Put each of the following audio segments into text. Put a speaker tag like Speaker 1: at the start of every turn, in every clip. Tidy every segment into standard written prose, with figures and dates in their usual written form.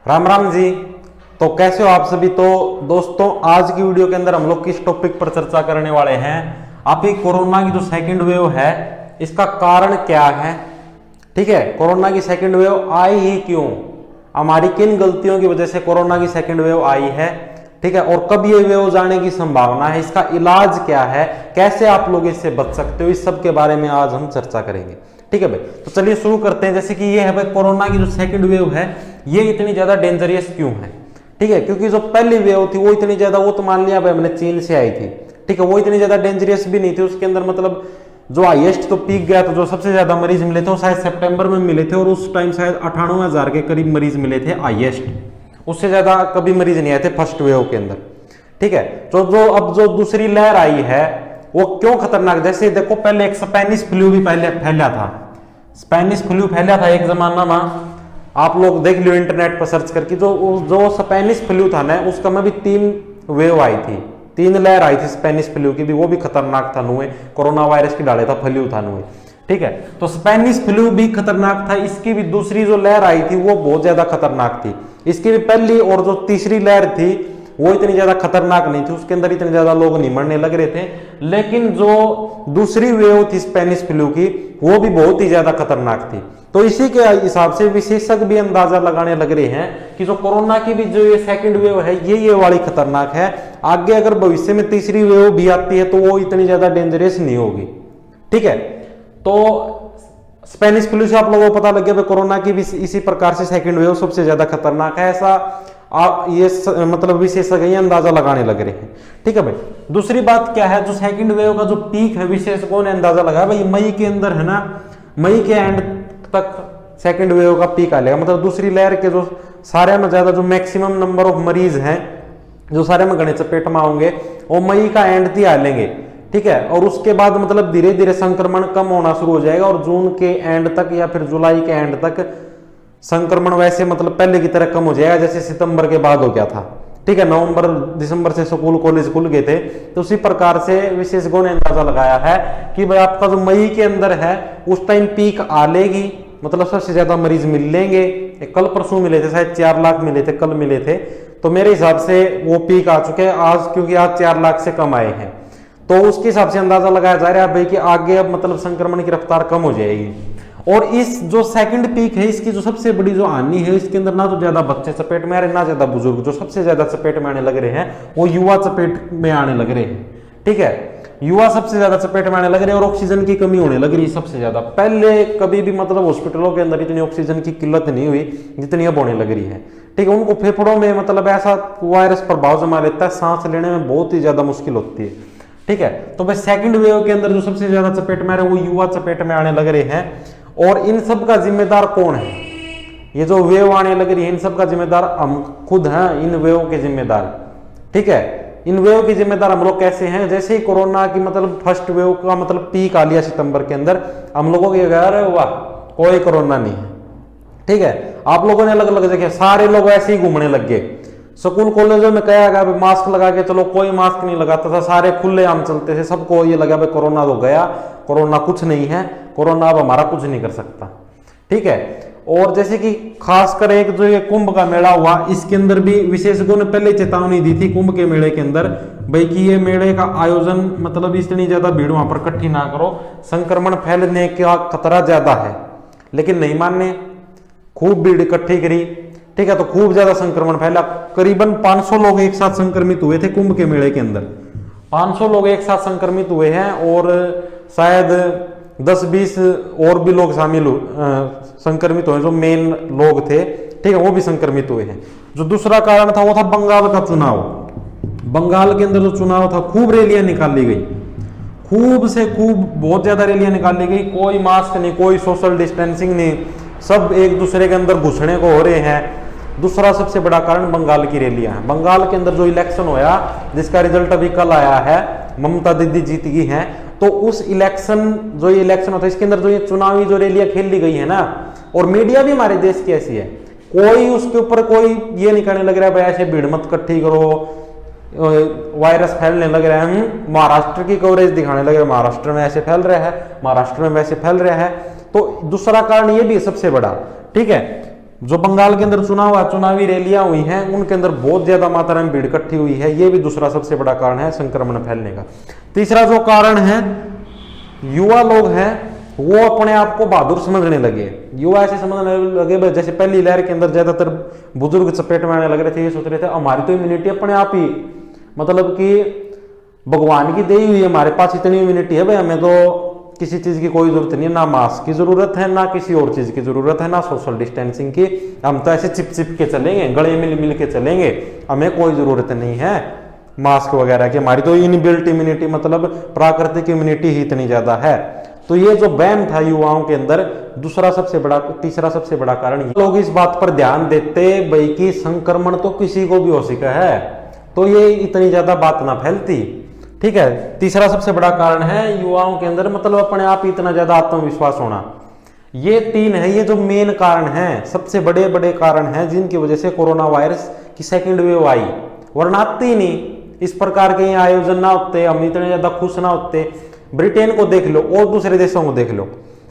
Speaker 1: राम राम जी। तो कैसे हो आप सभी। तो दोस्तों आज की वीडियो के अंदर हम लोग किस टॉपिक पर चर्चा करने वाले हैं, आप ही कोरोना की जो सेकंड वेव है इसका कारण क्या है। ठीक है, कोरोना की सेकंड वेव आई ही क्यों, हमारी किन गलतियों की वजह से कोरोना की सेकंड वेव आई है। ठीक है, और कब ये वेव जाने की संभावना है, इसका इलाज क्या है, कैसे आप लोग इससे बच सकते हो, इस सब के बारे में आज हम चर्चा करेंगे। ठीक है भाई, तो चलिए शुरू करते हैं। जैसे कि ये है भाई कोरोना की जो सेकंड वेव है ये इतनी ज्यादा डेंजरियस क्यों है। ठीक है, क्योंकि जो पहली वेव थी वो इतनी ज्यादा, वो तो मान लिया भाई हमने चीन से आई थी। ठीक है, वो इतनी ज्यादा डेंजरियस भी नहीं थी। उसके अंदर मतलब जो हाईएस्ट तो पीक गया था, जो सबसे ज्यादा मरीज मिले थे वो शायद सितंबर में मिले थे, और उस टाइम शायद 98,000 के करीब मरीज मिले थे हाईएस्ट। उससे ज्यादा कभी मरीज नहीं आए थे फर्स्ट वेव के अंदर। ठीक है, तो जो अब जो दूसरी लहर आई है वो क्यों खतरनाक। जैसे देखो पहले एक स्पेनिश फ्लू भी पहले फैला था, स्पेनिश फ्लू फैला था एक जमाना में, आप लोग देख लियो इंटरनेट पर सर्च करके। जो स्पेनिश फ्लू था ना उसका में भी 3 वेव आई थी, 3 लहर आई थी स्पेनिश फ्लू की भी, वो भी खतरनाक था नुए, कोरोना वायरस की डाले था फ्लू था नुए। ठीक है, तो स्पेनिश फ्लू भी खतरनाक था, इसकी भी दूसरी जो लहर आई थी वो बहुत ज्यादा खतरनाक थी। इसकी भी पहली और जो तीसरी लहर थी वो इतनी ज्यादा खतरनाक नहीं थी, उसके अंदर इतने ज्यादा लोग नहीं मरने लग रहे थे। लेकिन जो दूसरी वेव थी स्पेनिश फ्लू की वो भी बहुत ही ज्यादा खतरनाक थी। तो इसी के हिसाब से विशेषज्ञ भी अंदाजा लगाने लग रहे हैं कि जो कोरोना की भी जो ये सेकंड वेव है ये वाली खतरनाक है। आगे अगर भविष्य में तीसरी वेव भी आती है तो वो इतनी ज्यादा डेंजरस नहीं होगी। ठीक है, तो स्पेनिश फ्लू से आप लोगों को पता लग गया कोरोना की भी इसी प्रकार से सेकंड वेव सबसे ज्यादा खतरनाक है, ऐसा ये मतलब विशेषज्ञ अंदाजा लगाने लग रहे हैं। ठीक है भाई, दूसरी बात क्या है, जो सेकंड वेव का जो पीक है विशेषज्ञों ने अंदाजा लगाया भाई मई के अंदर है ना, मई के एंड तक सेकंड वेव का पीक आ जाएगा। मतलब दूसरी लहर के जो सारे में ज्यादा जो मैक्सिमम नंबर ऑफ मरीज हैं जो सारे में गणे चपेट में होंगे वो मई का एंड ही आ लेंगे। ठीक है, और उसके बाद मतलब धीरे धीरे संक्रमण कम होना शुरू हो जाएगा, और जून के एंड तक या फिर जुलाई के एंड तक संक्रमण वैसे मतलब पहले की तरह कम हो जाएगा जैसे सितंबर के बाद हो गया था। ठीक है, नवंबर दिसंबर से स्कूल कॉलेज खुल गए थे, तो उसी प्रकार से विशेषज्ञों ने अंदाजा लगाया है कि भाई आपका जो मई के अंदर है उस टाइम पीक आ लेगी, मतलब सबसे ज्यादा मरीज मिल लेंगे। कल परसों मिले थे शायद 4 लाख मिले थे, कल मिले थे, तो मेरे हिसाब से वो पीक आ चुके हैं आज, क्योंकि आज 4 लाख से कम आए हैं। तो उसके हिसाब से अंदाजा लगाया जा रहा है भाई कि आगे अब मतलब संक्रमण की रफ्तार कम हो जाएगी। और इस जो सेकंड पीक है इसकी जो सबसे बड़ी जो हानि है, इसके अंदर ना तो ज्यादा बच्चे चपेट में आ रहे ना ज्यादा बुजुर्ग, जो सबसे ज्यादा चपेट में आने लग रहे हैं वो युवा चपेट में आने लग रहे हैं। ठीक है, युवा सबसे ज्यादा चपेट में आने लग रहे हैं, और ऑक्सीजन की कमी होने लग रही है सबसे ज्यादा। पहले कभी भी मतलब हॉस्पिटलों के अंदर इतनी ऑक्सीजन की किल्लत नहीं हुई जितनी अब होने लग रही है। ठीक है, उनको फेफड़ों में मतलब ऐसा वायरस प्रभाव जमा लेता है, सांस लेने में बहुत ही ज्यादा मुश्किल होती है। ठीक है, तो भाई सेकंड वेव के अंदर जो सबसे ज्यादा चपेट में आ रहे हैं वो युवा चपेट में आने लग रहे हैं। और इन सब का जिम्मेदार कौन है, ये जो वेव आने लग रही है इन सब का जिम्मेदार हम खुद हैं, इन वेव के जिम्मेदार। ठीक है, इन वेव के जिम्मेदार हम लोग कैसे हैं, जैसे ही कोरोना की मतलब फर्स्ट वेव का मतलब पीक आ लिया सितंबर के अंदर, हम लोगों के अरे वाह कोई कोरोना नहीं है। ठीक है, आप लोगों ने अलग अलग जगह सारे लोग ऐसे ही घूमने लग गए। स्कूल कॉलेजों में कहा गया मास्क लगा के चलो, कोई मास्क नहीं लगाता था, सारे खुले आम चलते थे, सबको ये लगा भाई कोरोना तो गया, कोरोना कुछ नहीं है, कोरोना अब हमारा कुछ नहीं कर सकता। ठीक है, और जैसे कि खासकर एक जो ये कुंभ का मेला हुआ इसके अंदर भी विशेषज्ञों ने पहले चेतावनी दी थी कुंभ के मेले के अंदर भाई कि ये मेले का आयोजन मतलब इतनी ज्यादा भीड़ वहां पर इकट्ठी ना करो, संक्रमण फैलने का खतरा ज्यादा है। लेकिन नहीं मानने, खूब भीड़ इकट्ठी करी। ठीक है, तो खूब ज्यादा संक्रमण फैला, करीबन 500 लोग एक साथ संक्रमित हुए थे कुंभ के मेले के अंदर, 500 लोग एक साथ संक्रमित हुए हैं, और शायद 10-20 और भी लोग शामिल संक्रमित हुए जो मेन लोग थे। ठीक है, वो भी संक्रमित हुए हैं। जो दूसरा कारण था वो था बंगाल का चुनाव। बंगाल के अंदर जो चुनाव था खूब रैलियां निकाली गई, खूब से खूब बहुत ज्यादा रैलियां निकाली गई, कोई मास्क नहीं, कोई सोशल डिस्टेंसिंग नहीं, सब एक दूसरे के अंदर घुसने को हो रहे हैं। दूसरा सबसे बड़ा कारण बंगाल की रैलियां हैं। बंगाल के अंदर जो इलेक्शन होया जिसका रिजल्ट अभी कल आया है, ममता दीदी जीत गई हैं, तो उस इलेक्शन जो ये इलेक्शन होता है इसके अंदर जो ये चुनावी जो रैलियां खेल ली गई है ना, और मीडिया भी हमारे देश की ऐसी है, कोई उसके ऊपर कोई ये नहीं करने लग रहा है भाई ऐसे भीड़ मत इकट्ठी करो, वायरस फैलने लग रहा है। महाराष्ट्र की कवरेज दिखाने लगे, महाराष्ट्र में ऐसे फैल रहा है, महाराष्ट्र में वैसे फैल रहा है। तो दूसरा कारण ये भी है सबसे बड़ा। ठीक है, जो बंगाल के अंदर चुनावी रैलियां हुई हैं उनके अंदर बहुत ज्यादा मात्रा में भीड़ इकट्ठी हुई है, ये भी दूसरा सबसे बड़ा कारण है संक्रमण फैलने का। तीसरा जो कारण है, युवा लोग हैं वो अपने आप को बहादुर समझने लगे। युवा ऐसे समझने लगे जैसे पहली लहर के अंदर ज्यादातर बुजुर्ग चपेट में आने लग रहे थे, ये सोच रहे थे हमारी तो इम्यूनिटी अपने आप ही मतलब कि भगवान की दी हुई है, हमारे पास इतनी इम्यूनिटी है भाई, हमें तो किसी चीज की कोई जरूरत नहीं है, ना मास्क की जरूरत है, ना किसी और चीज की जरूरत है, ना सोशल डिस्टेंसिंग की, हम तो ऐसे चिप चिप के चलेंगे, गले मिल मिल के चलेंगे, हमें कोई जरूरत नहीं है मास्क वगैरह की, हमारी तो इनबिल्ट इम्यूनिटी मतलब प्राकृतिक इम्यूनिटी ही इतनी ज्यादा है। तो ये जो वहम था युवाओं के अंदर, तीसरा सबसे बड़ा कारण, लोग इस बात पर ध्यान देते भाई कि संक्रमण तो किसी को भी हो सकता है, तो ये इतनी ज्यादा बात ना फैलती। ठीक है, तीसरा सबसे बड़ा कारण है युवाओं के अंदर मतलब अपने आप ही इतना ज्यादा आत्मविश्वास होना। ये तीन है, ये जो मेन कारण है, सबसे बड़े बड़े कारण हैं जिनकी वजह से कोरोना वायरस की सेकंड वेव आई, वरना आती नहीं। इस प्रकार के आयोजन ना होते, हम इतने ज्यादा खुश ना होते। ब्रिटेन को देख लो और दूसरे देशों को देख लो,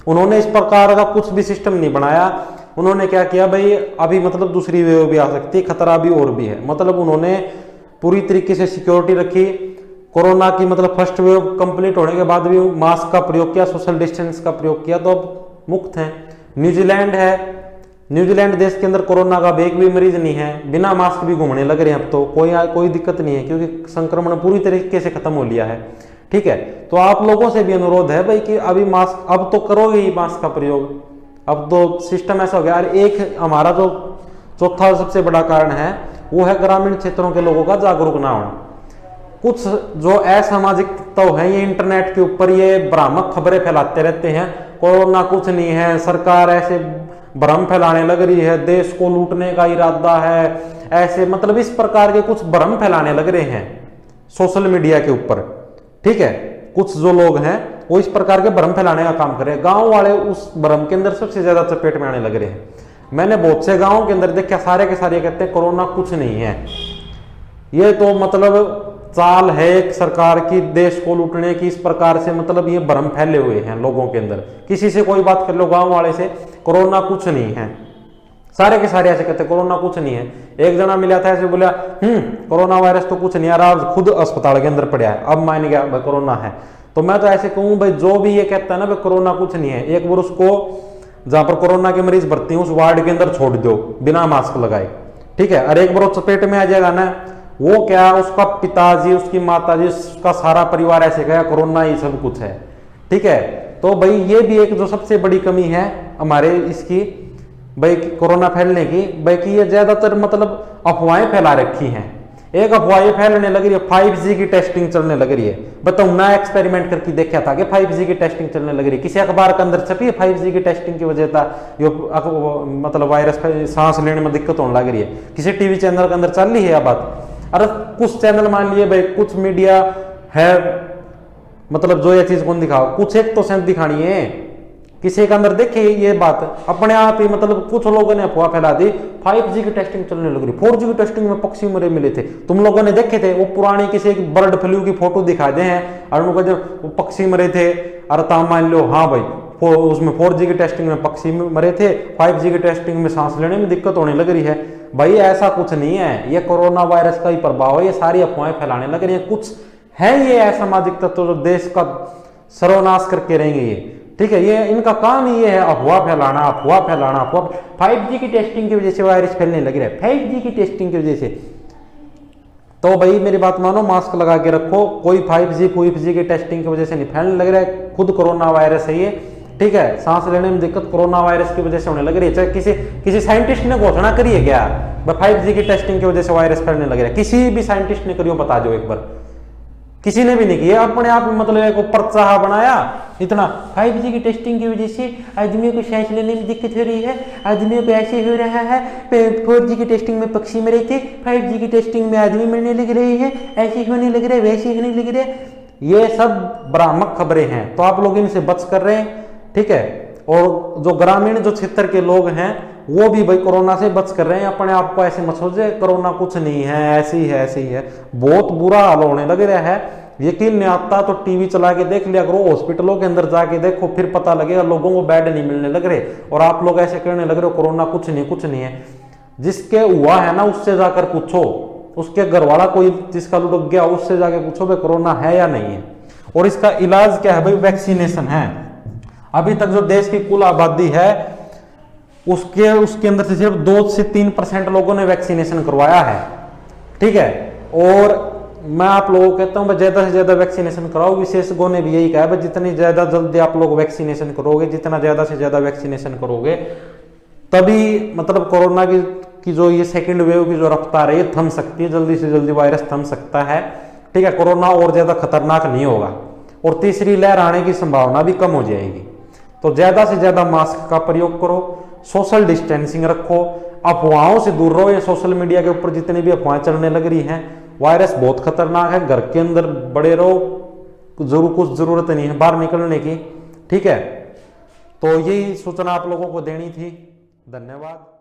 Speaker 1: उन्होंने इस प्रकार का कुछ भी सिस्टम नहीं बनाया। उन्होंने क्या किया भाई, अभी मतलब दूसरी वेव भी आ सकती है, खतरा भी और भी है, मतलब उन्होंने पूरी तरीके से सिक्योरिटी रखी। कोरोना की मतलब फर्स्ट वेव कंप्लीट होने के बाद भी मास्क का प्रयोग किया, सोशल डिस्टेंस का प्रयोग किया, तो अब मुक्त हैं। न्यूजीलैंड है, न्यूजीलैंड देश के अंदर कोरोना का एक भी मरीज नहीं है, बिना मास्क भी घूमने लग रहे हैं, अब तो कोई दिक्कत नहीं है क्योंकि संक्रमण पूरी तरीके से खत्म हो लिया है। ठीक है, तो आप लोगों से भी अनुरोध है भाई कि अभी मास्क अब तो करोगे ही मास्क का प्रयोग, अब तो सिस्टम ऐसा हो गया। और एक हमारा जो चौथा सबसे बड़ा कारण है वो है ग्रामीण क्षेत्रों के लोगों का जागरूक ना होना। कुछ जो असामाजिक तत्व है ये इंटरनेट के ऊपर ये भ्रामक खबरें फैलाते रहते हैं, कोरोना कुछ नहीं है, सरकार ऐसे भ्रम फैलाने लग रही है, देश को लूटने का इरादा है, ऐसे मतलब इस प्रकार के कुछ भ्रम फैलाने लग रहे हैं सोशल मीडिया के ऊपर। ठीक है, कुछ जो लोग हैं वो इस प्रकार के भ्रम फैलाने का काम कर रहे हैं, गांव वाले उस भ्रम के अंदर सबसे ज्यादा चपेट में आने लग रहे हैं। मैंने बहुत से गांवों के अंदर देखा, सारे के सारे कहते हैं कोरोना कुछ नहीं है, ये तो मतलब चाल है एक सरकार की देश को लूटने की, इस प्रकार से मतलब ये भ्रम फैले हुए हैं लोगों के अंदर। किसी से कोई बात कर लो गांव वाले से, कोरोना कुछ नहीं है, सारे के सारे ऐसे कहते हैं कोरोना कुछ नहीं है। एक जना मिला था ऐसे बोला कोरोना वायरस तो कुछ नहीं, यार खुद अस्पताल के अंदर पड़ा है, अब मान गया भाई कोरोना है। तो मैं तो ऐसे कहूँ भाई जो भी ये कहता है ना भाई कोरोना कुछ नहीं है, एक बार उसको जहां पर कोरोना के मरीज भर्ती हैं उस वार्ड के अंदर छोड़ दो बिना मास्क लगाए। ठीक है, और एक बार चपेट में आ जाएगा ना, वो क्या उसका पिताजी, उसकी माताजी, उसका सारा परिवार ऐसे कहेगा कोरोना ही सब कुछ है। ठीक है, तो भाई ये भी एक जो सबसे बड़ी कमी है हमारे इसकी भाई कोरोना फैलने की, भाई कि ये ज्यादातर मतलब अफवाहें फैला रखी हैं। एक अफवाहें फैलने लग रही है, 5G की टेस्टिंग चलने लग रही है। बताओ ना, एक्सपेरिमेंट करके देखा था कि 5G की टेस्टिंग चलने लग रही है, किसी अखबार के अंदर छपी है 5G की टेस्टिंग की वजह था ये मतलब वायरस सांस लेने में दिक्कत होने लग रही है, किसी टीवी चैनल के अंदर चल रही है यह बात। अरे कुछ चैनल मान लिए भाई, कुछ मीडिया है मतलब जो ये चीज कौन दिखाओ, कुछ एक तो सेंस दिखानी है, किसी के अंदर देखे ये बात अपने आप ही मतलब कुछ लोगों ने अफवाह फैला दी 5G की टेस्टिंग चलने लग रही, 4G की टेस्टिंग में पक्षी मरे मिले थे, तुम लोगों ने देखे थे वो पुरानी किसी बर्ड फ्लू की फोटो दिखा दे हैं और उनको जब वो पक्षी मरे थे, अरे ता मान लो हाँ भाई उसमें 4G की टेस्टिंग में पक्षी मरे थे, 5G की टेस्टिंग में सांस लेने में दिक्कत होने लग रही है। भाई ऐसा कुछ नहीं है, ये कोरोना वायरस का ही प्रभाव है, ये सारी अफवाहें फैलाने लग रही है। कुछ है ये असामाजिक तत्व जो देश का सर्वनाश करके रहेंगे ये। ठीक है, ये इनका काम ही ये है अफवाह फैलाना, अफवाह फैलाना, अफवाह। 5G की टेस्टिंग की वजह से वायरस फैलने लग रहा है, 5G की टेस्टिंग की वजह से। तो भाई मेरी बात मानो, मास्क लगा के रखो, कोई 5G की टेस्टिंग की वजह से नहीं फैलने लग रहा है, खुद कोरोना वायरस है ये। ठीक है, सांस लेने में दिक्कत कोरोना वायरस की वजह से होने लग रही है। चाहे किसी साइंटिस्ट ने घोषणा करी है क्या 5G की टेस्टिंग की वजह से वायरस फैलने लग रहा है? किसी भी साइंटिस्ट ने करियो, बता दो एक बार। किसी ने भी नहीं किया, अपने आप मतलब एक उत्साह बनाया इतना 5G की टेस्टिंग की वजह से आदमियों को सांस लेने में दिक्कत हो रही है, आदमियों को ऐसे हो रहा है, 4G की टेस्टिंग में पक्षी मरे थे, 5G की टेस्टिंग में आदमी मरने लग रहे हैं, ऐसे होने लग रहे, वैसे होने लग रहे। ये सब भ्रामक खबरें हैं, तो आप लोग इनसे बच कर रहे हैं। ठीक है, और जो ग्रामीण जो क्षेत्र के लोग हैं वो भी भाई कोरोना से बच कर रहे हैं। अपने आप को ऐसे मत सोचे कोरोना कुछ नहीं है, ऐसी है ऐसी है, बहुत बुरा हाल होने लग रहा है। यकीन नहीं आता तो टीवी चला के देख लिया करो, हॉस्पिटलों के अंदर जाके देखो, फिर पता लगेगा लोगों को बेड नहीं मिलने लग रहे। और आप लोग ऐसे कहने लग रहे हो कोरोना कुछ नहीं कुछ नहीं है। जिसके हुआ है ना उससे जाकर पूछो, उसके घर वाला कोई जिसका लुढ़क गया उससे जाके पूछो भाई कोरोना है या नहीं है। और इसका इलाज क्या है भाई, वैक्सीनेशन है। अभी तक जो देश की कुल आबादी है उसके अंदर से सिर्फ 2 से 3% लोगों ने वैक्सीनेशन करवाया है, ठीक है। और मैं आप लोगों को कहता हूं ज्यादा से ज्यादा वैक्सीनेशन कराओ। विशेषज्ञों ने भी यही कहा है जितनी ज्यादा जल्दी आप लोग वैक्सीनेशन करोगे, जितना ज्यादा से ज्यादा वैक्सीनेशन करोगे, तभी मतलब कोरोना की जो ये सेकंड वेव की जो रफ्तार है ये थम सकती है, जल्दी से जल्दी वायरस थम सकता है, ठीक है। कोरोना और ज्यादा खतरनाक नहीं होगा और तीसरी लहर आने की संभावना भी कम हो जाएगी। तो ज्यादा से ज्यादा मास्क का प्रयोग करो, सोशल डिस्टेंसिंग रखो, अफवाहों से दूर रहो। ये सोशल मीडिया के ऊपर जितनी भी अफवाहें चलने लग रही हैं, वायरस बहुत खतरनाक है, घर के अंदर बड़े रहो, कुछ जरूरत नहीं है बाहर निकलने की, ठीक है। तो यही सूचना आप लोगों को देनी थी। धन्यवाद।